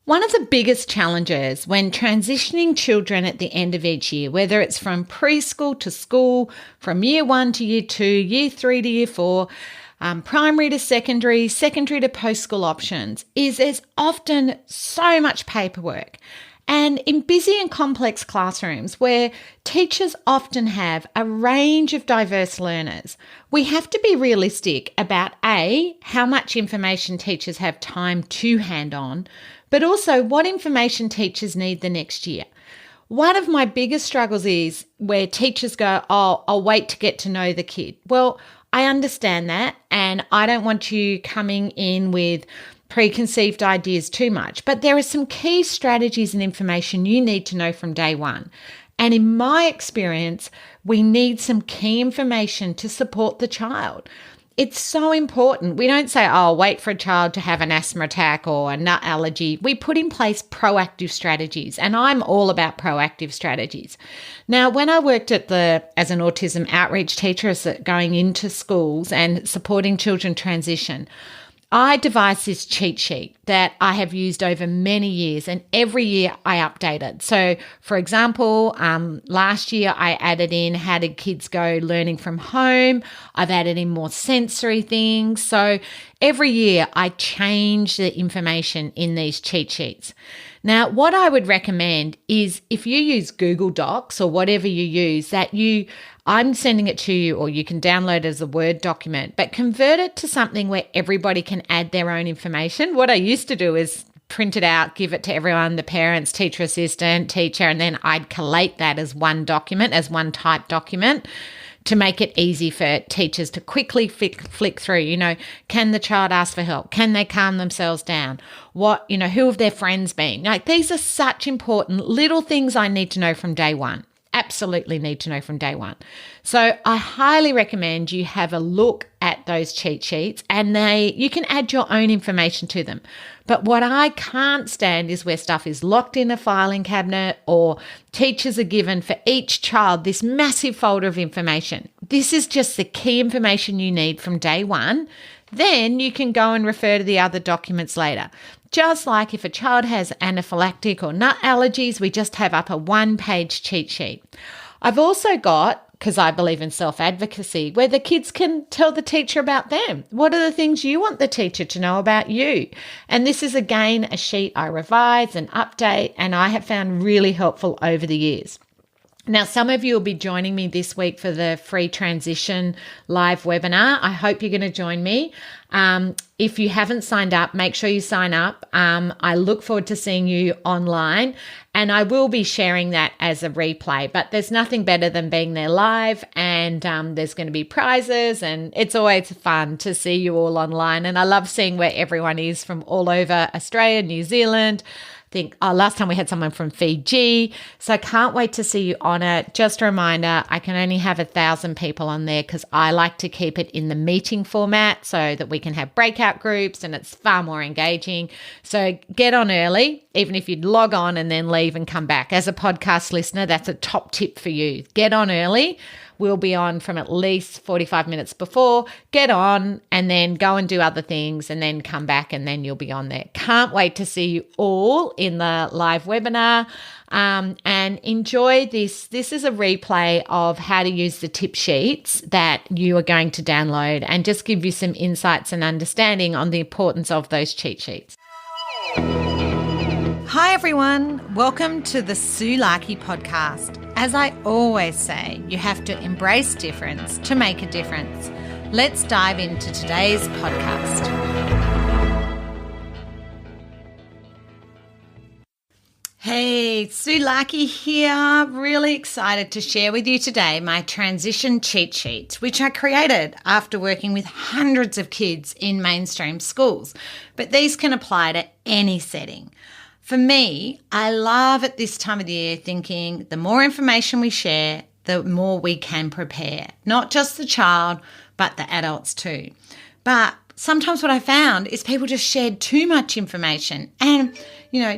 One of the biggest challenges when transitioning children at the end of each year, whether it's from preschool to school, from year 1 to year 2, year 3 to year 4, primary to secondary, secondary to post-school options, is there's often so much paperwork. And in busy and complex classrooms where teachers often have a range of diverse learners, we have to be realistic about A, how much information teachers have time to hand on, but also what information teachers need the next year. One of my biggest struggles is where teachers go, oh, I'll wait to get to know the kid. Well, I understand that, and I don't want you coming in with preconceived ideas too much, but there are some key strategies and information you need to know from day one. And in my experience, we need some key information to support the child. It's so important. We don't say, oh, wait for a child to have an asthma attack or a nut allergy. We put in place proactive strategies, and I'm all about proactive strategies. Now, when I worked as an autism outreach teacher, going into schools and supporting children transition, I devised this cheat sheet that I have used over many years, and every year I update it. So, for example, last year I added in how did kids go learning from home. I've added in more sensory things. So every year I change the information in these cheat sheets. Now, what I would recommend is if you use Google Docs or whatever you use, I'm sending it to you, or you can download it as a Word document, but convert it to something where everybody can add their own information. What I used to do is print it out, give it to everyone, the parents, teacher assistant, teacher, and then I'd collate that as one document, as one type document, to make it easy for teachers to quickly flick through. Can the child ask for help? Can they calm themselves down? Who have their friends been? These are such important little things I need to know from day one. Absolutely need to know from day one. So I highly recommend you have a look at those cheat sheets, and you can add your own information to them. But what I can't stand is where stuff is locked in a filing cabinet, or teachers are given for each child this massive folder of information. This is just the key information you need from day one. Then you can go and refer to the other documents later. Just like if a child has anaphylactic or nut allergies, we just have up a one-page cheat sheet. I've also got, because I believe in self-advocacy, where the kids can tell the teacher about them. What are the things you want the teacher to know about you? And this is, again, a sheet I revise and update, and I have found really helpful over the years. Now, some of you will be joining me this week for the free transition live webinar. I hope you're going to join me. If you haven't signed up, make sure you sign up. I look forward to seeing you online, and I will be sharing that as a replay. But there's nothing better than being there live, and there's going to be prizes, and it's always fun to see you all online. And I love seeing where everyone is from all over Australia, New Zealand. Last time we had someone from Fiji. So I can't wait to see you on it. Just a reminder, I can only have 1,000 people on there because I like to keep it in the meeting format so that we can have breakout groups and it's far more engaging. So get on early, even if you'd log on and then leave and come back. As a podcast listener, that's a top tip for you. Get on early. We'll be on from at least 45 minutes before. Get on and then go and do other things and then come back, and then you'll be on there. Can't wait to see you all in the live webinar, and enjoy this. This is a replay of how to use the tip sheets that you are going to download, and just give you some insights and understanding on the importance of those cheat sheets. Hi everyone, welcome to the Sue Larkey podcast. As I always say, you have to embrace difference to make a difference. Let's dive into today's podcast. Hey, Sue Larkey here. Really excited to share with you today my transition cheat sheets, which I created after working with hundreds of kids in mainstream schools. But these can apply to any setting. For me, I love at this time of the year thinking the more information we share, the more we can prepare. Not just the child, but the adults too. But sometimes what I found is people just shared too much information. And,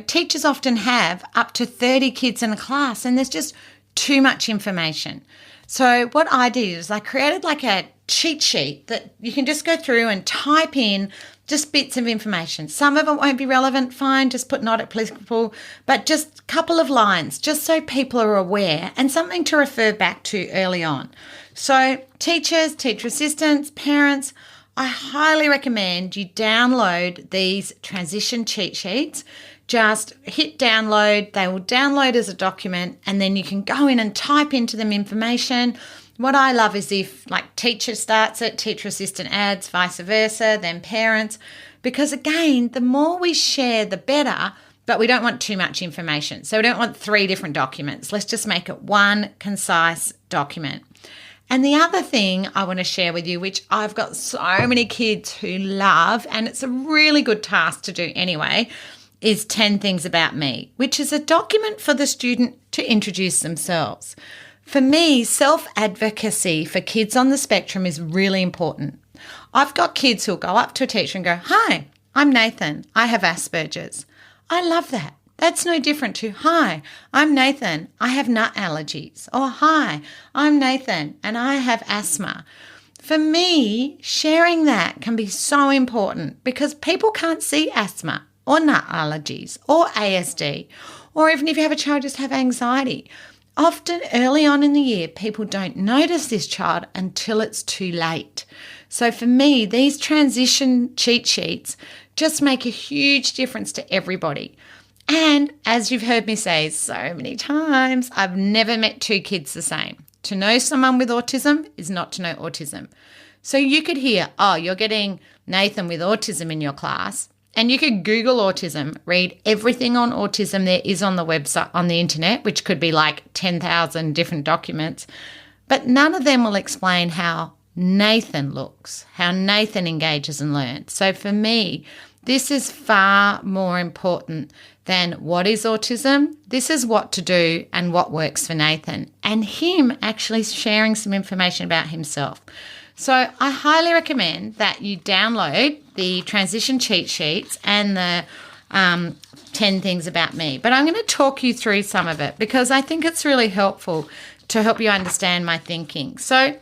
teachers often have up to 30 kids in a class, and there's just too much information. So what I did is I created like a cheat sheet that you can just go through and type in just bits of information. Some of it won't be relevant, fine, just put not applicable, but just a couple of lines, just so people are aware and something to refer back to early on. So teachers, teacher assistants, parents, I highly recommend you download these transition cheat sheets. Just hit download. They will download as a document, and then you can go in and type into them information. What I love is if like teacher starts it, teacher assistant adds, vice versa, then parents, because again, the more we share, the better, but we don't want too much information. So we don't want 3 different documents. Let's just make it one concise document. And the other thing I want to share with you, which I've got so many kids who love, and it's a really good task to do anyway, is 10 Things About Me, which is a document for the student to introduce themselves. For me, self-advocacy for kids on the spectrum is really important. I've got kids who'll go up to a teacher and go, "Hi, I'm Nathan. I have Asperger's." I love that. That's no different to, "Hi, I'm Nathan. I have nut allergies." Or, "Hi, I'm Nathan and I have asthma." For me, sharing that can be so important because people can't see asthma or nut allergies or ASD, or even if you have a child just have anxiety. Often early on in the year, people don't notice this child until it's too late. So for me, these transition cheat sheets just make a huge difference to everybody. And as you've heard me say so many times, I've never met 2 kids the same. To know someone with autism is not to know autism. So you could hear, "Oh, you're getting Nathan with autism in your class." And you could Google autism, read everything on autism there is on the website, on the internet, which could be like 10,000 different documents. But none of them will explain how Nathan looks, how Nathan engages and learns. So for me, this is far more important than what is autism. This is what to do and what works for Nathan, and him actually sharing some information about himself. So I highly recommend that you download the transition cheat sheets and the 10 Things About Me. But I'm going to talk you through some of it because I think it's really helpful to help you understand my thinking. So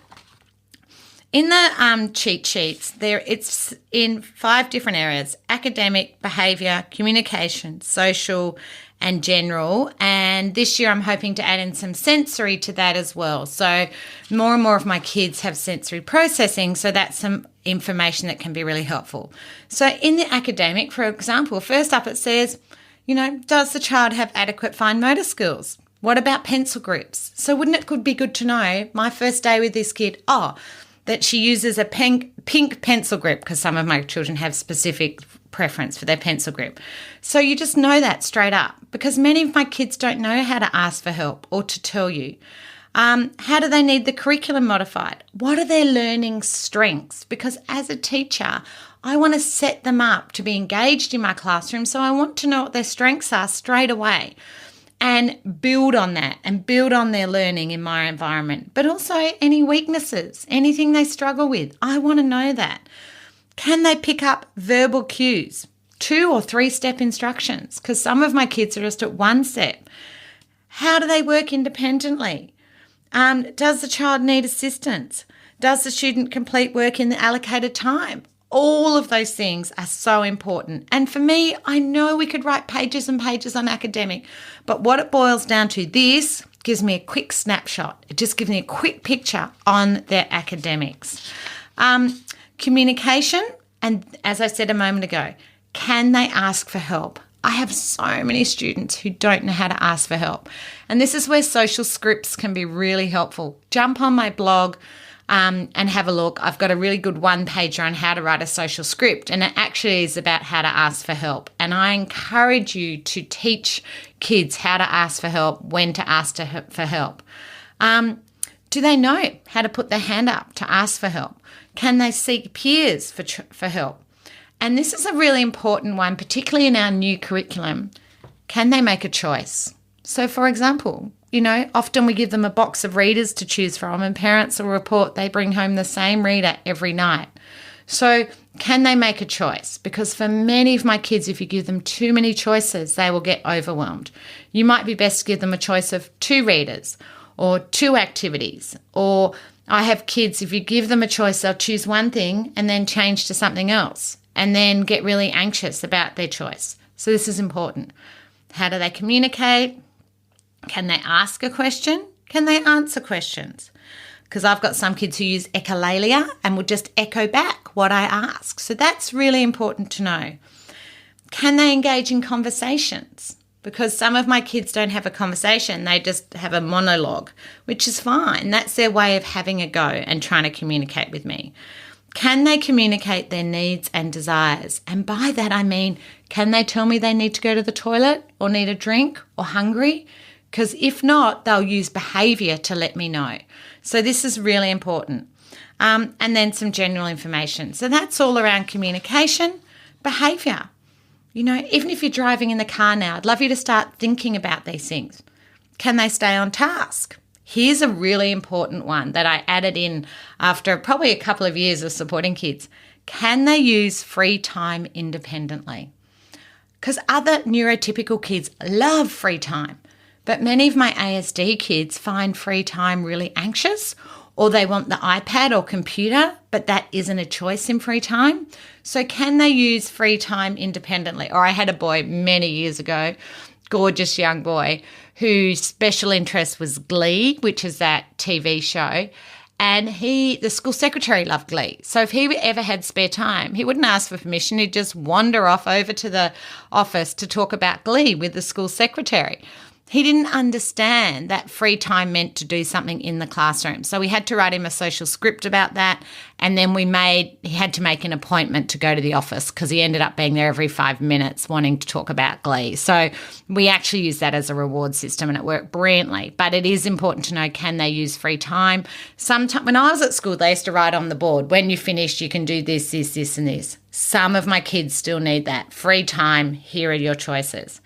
in the cheat sheets, it's in 5 different areas: academic, behaviour, communication, social, and general. And this year I'm hoping to add in some sensory to that as well. So more and more of my kids have sensory processing, so that's some information that can be really helpful. So in the academic, for example, first up it says, does the child have adequate fine motor skills? What about pencil groups? So wouldn't it be good to know, my first day with this kid, that she uses a pink pencil grip, because some of my children have specific preference for their pencil grip. So you just know that straight up, because many of my kids don't know how to ask for help or to tell you. How do they need the curriculum modified? What are their learning strengths? Because as a teacher, I want to set them up to be engaged in my classroom, so I want to know what their strengths are straight away and build on that and build on their learning in my environment. But also any weaknesses, anything they struggle with, I want to know that. Can they pick up verbal cues, 2 or 3 step instructions? Because some of my kids are just at 1 step. How do they work independently? Does the child need assistance? Does the student complete work in the allocated time? All of those things are so important. And for me, I know we could write pages and pages on academic, but what it boils down to, this gives me a quick snapshot. It just gives me a quick picture on their academics. Communication, and as I said a moment ago, can they ask for help? I have so many students who don't know how to ask for help. And this is where social scripts can be really helpful. Jump on my blog and have a look. I've got a really good 1-pager on how to write a social script, and it actually is about how to ask for help. And I encourage you to teach kids how to ask for help, when to ask for help. Do they know how to put their hand up to ask for help? Can they seek peers for help? And this is a really important one, particularly in our new curriculum. Can they make a choice? So, for example, often we give them a box of readers to choose from, and parents will report they bring home the same reader every night. So can they make a choice? Because for many of my kids, if you give them too many choices, they will get overwhelmed. You might be best to give them a choice of 2 readers or 2 activities. Or I have kids, if you give them a choice, they'll choose one thing and then change to something else. and then get really anxious about their choice. So this is important. How do they communicate? Can they ask a question? Can they answer questions? Because I've got some kids who use echolalia and will just echo back what I ask. So that's really important to know. Can they engage in conversations? Because some of my kids don't have a conversation. They just have a monologue, which is fine. That's their way of having a go and trying to communicate with me. Can they communicate their needs and desires? And by that, I mean, can they tell me they need to go to the toilet or need a drink or hungry? Because if not, they'll use behaviour to let me know. So this is really important. And then some general information. So that's all around communication, behaviour. You know, even if you're driving in the car now, I'd love you to start thinking about these things. Can they stay on task? Here's a really important one that I added in after probably a couple of years of supporting kids. Can they use free time independently? Because other neurotypical kids love free time, but many of my ASD kids find free time really anxious, or they want the iPad or computer, but that isn't a choice in free time. So can they use free time independently? Or I had a boy many years ago, gorgeous young boy, whose special interest was Glee, which is that TV show. And the school secretary loved Glee. So if he ever had spare time, he wouldn't ask for permission. He'd just wander off over to the office to talk about Glee with the school secretary. He didn't understand that free time meant to do something in the classroom. So we had to write him a social script about that. And then he had to make an appointment to go to the office because he ended up being there every 5 minutes wanting to talk about Glee. So we actually used that as a reward system and it worked brilliantly. But it is important to know, can they use free time? Sometimes when I was at school, they used to write on the board, when you finish, you can do this, this, this, and this. Some of my kids still need that. Free time, here are your choices.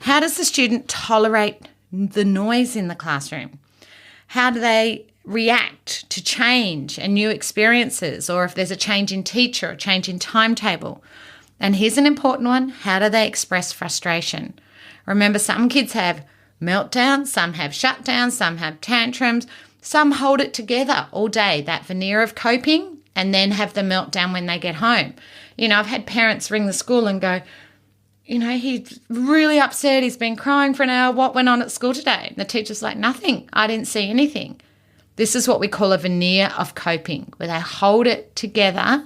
How does the student tolerate the noise in the classroom? How do they react to change and new experiences, or if there's a change in teacher or change in timetable? And here's an important one. How do they express frustration? Remember, some kids have meltdowns, some have shutdowns, some have tantrums, some hold it together all day, that veneer of coping, and then have the meltdown when they get home. You know, I've had parents ring the school and go, you know, he's really upset. He's been crying for an hour. What went on at school today? And the teacher's like, nothing. I didn't see anything. This is what we call a veneer of coping, where they hold it together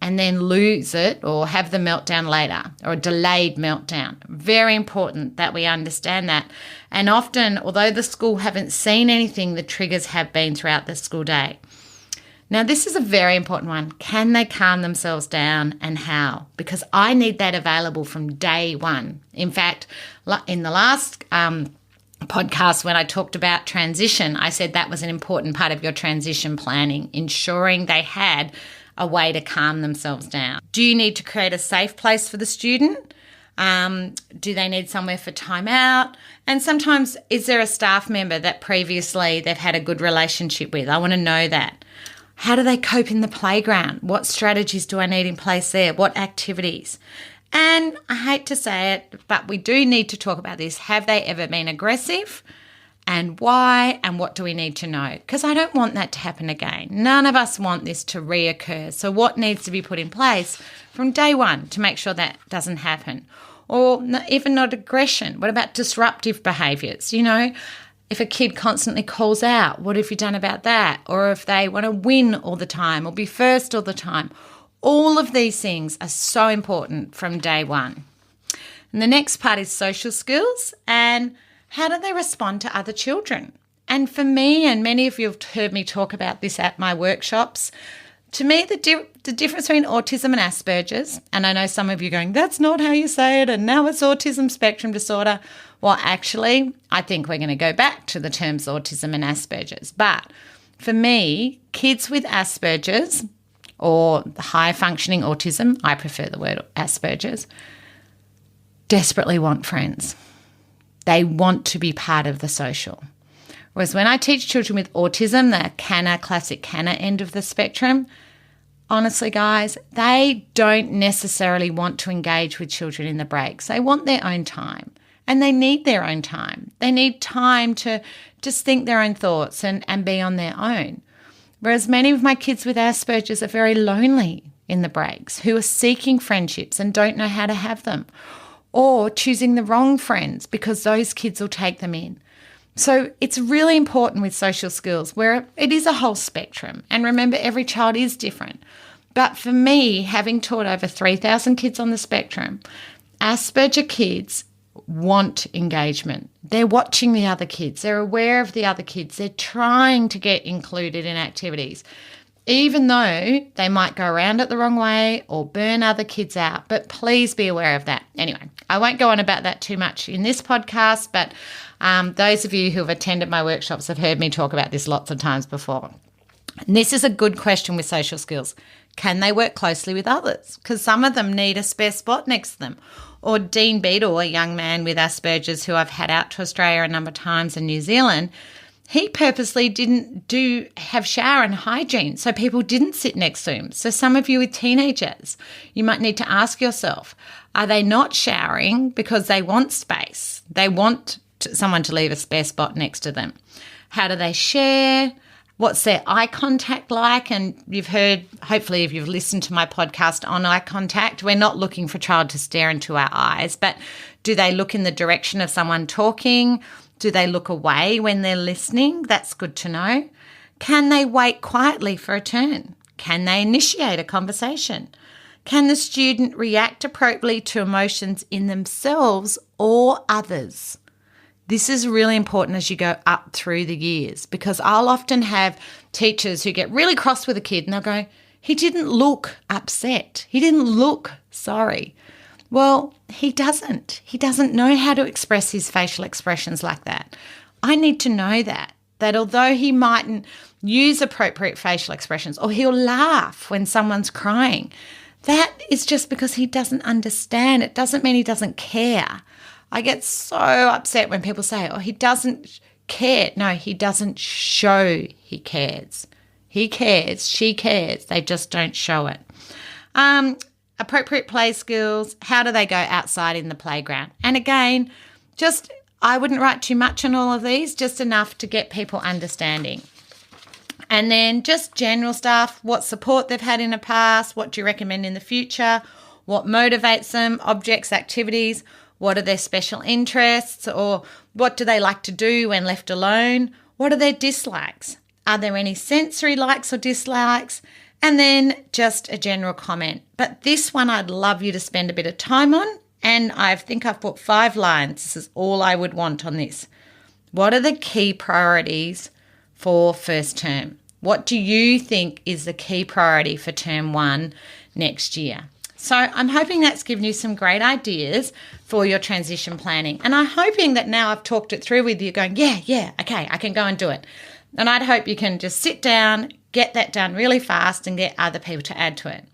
and then lose it or have the meltdown later, or a delayed meltdown. Very important that we understand that. And often, although the school haven't seen anything, the triggers have been throughout the school day. Now, this is a very important one. Can they calm themselves down, and how? Because I need that available from day one. In fact, in the last podcast when I talked about transition, I said that was an important part of your transition planning, ensuring they had a way to calm themselves down. Do you need to create a safe place for the student? Do they need somewhere for time out? And sometimes, is there a staff member that previously they've had a good relationship with? I want to know that. How do they cope in the playground? What strategies do I need in place there? What activities? And I hate to say it, but we do need to talk about this. Have they ever been aggressive? And why? And what do we need to know? Because I don't want that to happen again. None of us want this to reoccur. So what needs to be put in place from day one to make sure that doesn't happen? Or even not aggression. What about disruptive behaviours? You know, if a kid constantly calls out, what have you done about that? Or if they want to win all the time or be first all the time. All of these things are so important from day one. And the next part is social skills and how do they respond to other children? And for me, and many of you have heard me talk about this at my workshops, to me, the difference between autism and Asperger's, and I know some of you are going, that's not how you say it, and now it's autism spectrum disorder. Well, actually, I think we're going to go back to the terms autism and Asperger's. But for me, kids with Asperger's or high functioning autism, I prefer the word Asperger's, desperately want friends. They want to be part of the social. Whereas when I teach children with autism, the classic Canna end of the spectrum, honestly, guys, they don't necessarily want to engage with children in the breaks. They want their own time and they need their own time. They need time to just think their own thoughts and be on their own. Whereas many of my kids with Asperger's are very lonely. in the breaks, who are seeking friendships and don't know how to have them, or choosing the wrong friends because those kids will take them in. So it's really important with social skills where it is a whole spectrum. And remember, every child is different. But for me, having taught over 3,000 kids on the spectrum, Asperger kids want engagement. They're watching the other kids. They're aware of the other kids. They're trying to get included in activities, even though they might go around it the wrong way or burn other kids out. But please be aware of that. Anyway, I won't go on about that too much in this podcast, but those of you who have attended my workshops have heard me talk about this lots of times before. And this is a good question with social skills. Can they work closely with others? Because some of them need a spare spot next to them. Or Dean Beadle, a young man with Asperger's who I've had out to Australia a number of times in New Zealand, he purposely didn't have shower and hygiene, so people didn't sit next to him. So some of you with teenagers, you might need to ask yourself, are they not showering because they want space? They want someone to leave a spare spot next to them. How do they share? What's their eye contact like? And you've heard, hopefully, if you've listened to my podcast on eye contact, we're not looking for a child to stare into our eyes, but do they look in the direction of someone talking? Do they look away when they're listening? That's good to know. Can they wait quietly for a turn? Can they initiate a conversation? Can the student react appropriately to emotions in themselves or others? This is really important as you go up through the years, because I'll often have teachers who get really cross with a kid and they'll go, he didn't look upset. He didn't look sorry. Well, he doesn't. He doesn't know how to express his facial expressions like that. I need to know that although he mightn't use appropriate facial expressions or he'll laugh when someone's crying, that is just because he doesn't understand. It doesn't mean he doesn't care. I get so upset when people say, oh, he doesn't care. No, he doesn't show he cares. He cares, she cares. They just don't show it. Appropriate play skills. How do they go outside in the playground? And again, I wouldn't write too much on all of these, just enough to get people understanding. And then just general stuff, what support they've had in the past, what do you recommend in the future, what motivates them, objects, activities, what are their special interests, or what do they like to do when left alone? What are their dislikes? Are there any sensory likes or dislikes? And then just a general comment. But this one I'd love you to spend a bit of time on, and I think I've put 5 lines. This is all I would want on this. What are the key priorities for first term? What do you think is the key priority for term 1 next year? So I'm hoping that's given you some great ideas for your transition planning. And I'm hoping that now I've talked it through with you going, yeah, okay, I can go and do it. And I'd hope you can just sit down, get that done really fast and get other people to add to it.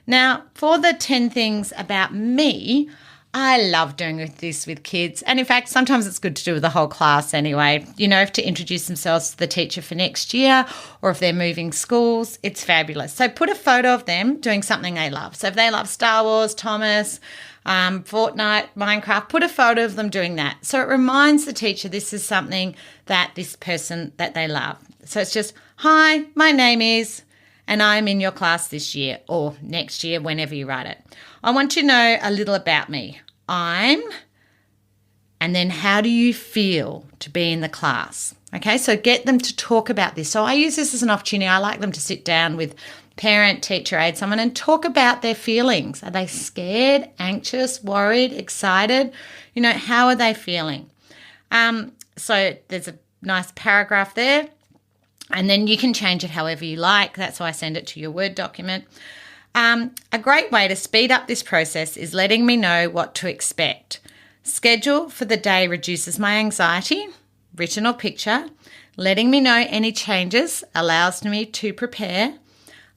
Now, for the 10 things about me, I love doing this with kids. And in fact, sometimes it's good to do with the whole class anyway. You know, to introduce themselves to the teacher for next year, or if they're moving schools, it's fabulous. So put a photo of them doing something they love. So if they love Star Wars, Thomas, Fortnite, Minecraft, put a photo of them doing that. So it reminds the teacher this is something that this person that they love. So it's just, hi, my name is, and I'm in your class this year or next year, whenever you write it. I want to know a little about me. I'm, and then how do you feel to be in the class? Okay, so get them to talk about this. So I use this as an opportunity. I like them to sit down with parent, teacher, aide, someone and talk about their feelings. Are they scared, anxious, worried, excited? You know, how are they feeling? So there's a nice paragraph there. And then you can change it however you like. That's why I send it to your Word document. A great way to speed up this process is letting me know what to expect. Schedule for the day reduces my anxiety, written or picture. Letting me know any changes allows me to prepare.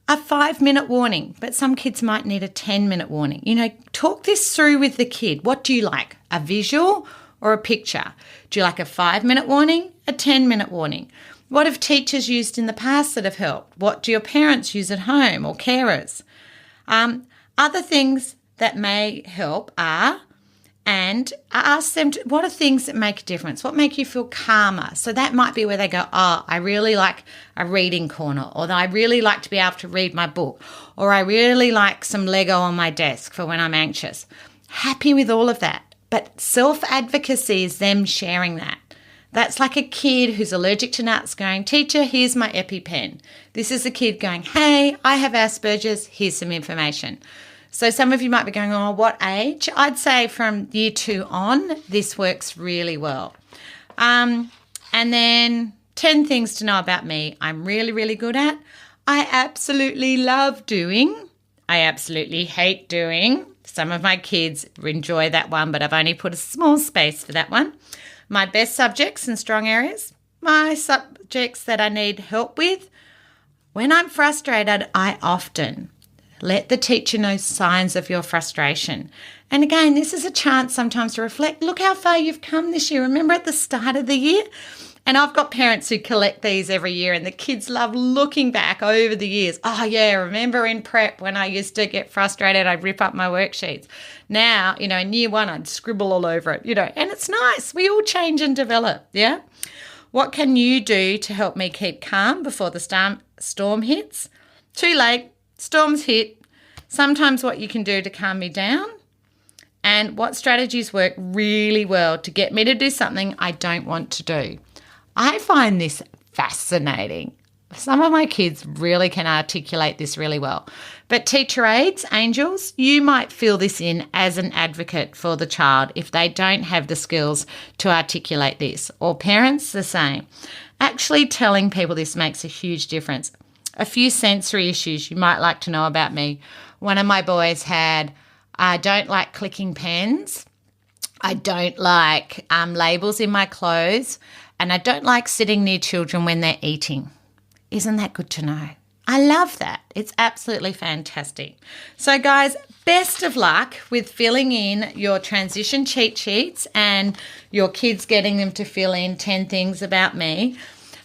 A 5-minute warning, but some kids might need a 10-minute warning. You know, talk this through with the kid. What do you like? A visual or a picture? Do you like a 5-minute warning? A 10-minute warning? What have teachers used in the past that have helped? What do your parents use at home or carers? Other things that may help are And I ask them, what are things that make a difference? What make you feel calmer? So that might be where they go, oh, I really like a reading corner, or I really like to be able to read my book, or I really like some Lego on my desk for when I'm anxious. Happy with all of that. But self-advocacy is them sharing that. That's like a kid who's allergic to nuts going, teacher, here's my EpiPen. This is a kid going, hey, I have Asperger's, here's some information. So some of you might be going, oh, what age? I'd say from year 2 on, this works really well. And then 10 things to know about me I'm really, really good at. I absolutely love doing. I absolutely hate doing. Some of my kids enjoy that one, but I've only put a small space for that one. My best subjects and strong areas, my subjects that I need help with. When I'm frustrated, I often let the teacher know signs of your frustration. And again, this is a chance sometimes to reflect. Look how far you've come this year. Remember at the start of the year? And I've got parents who collect these every year, and the kids love looking back over the years. Oh, yeah, remember in prep when I used to get frustrated, I'd rip up my worksheets. Now, in year 1, I'd scribble all over it, and it's nice. We all change and develop, yeah? What can you do to help me keep calm before the storm hits? Too late. Storms hit. Sometimes what you can do to calm me down, and what strategies work really well to get me to do something I don't want to do. I find this fascinating. Some of my kids really can articulate this really well. But teacher aides, angels, you might fill this in as an advocate for the child if they don't have the skills to articulate this. Or parents, the same. Actually telling people this makes a huge difference. A few sensory issues you might like to know about me. One of my boys had, I don't like clicking pens. I don't like labels in my clothes. And I don't like sitting near children when they're eating. Isn't that good to know? I love that. It's absolutely fantastic. So guys, best of luck with filling in your transition cheat sheets and your kids getting them to fill in 10 things about me.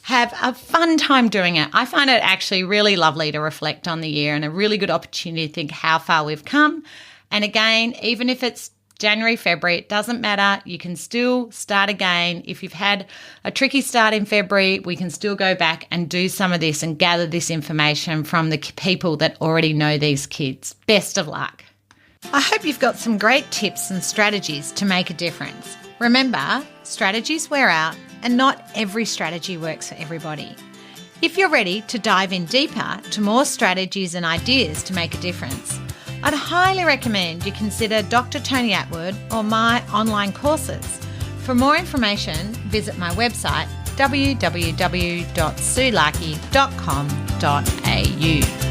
Have a fun time doing it. I find it actually really lovely to reflect on the year and a really good opportunity to think how far we've come. And again, even if it's January, February, it doesn't matter. You can still start again. If you've had a tricky start in February, we can still go back and do some of this and gather this information from the people that already know these kids. Best of luck. I hope you've got some great tips and strategies to make a difference. Remember, strategies wear out and not every strategy works for everybody. If you're ready to dive in deeper to more strategies and ideas to make a difference, I'd highly recommend you consider Dr. Tony Attwood or my online courses. For more information, visit my website www.sulaki.com.au.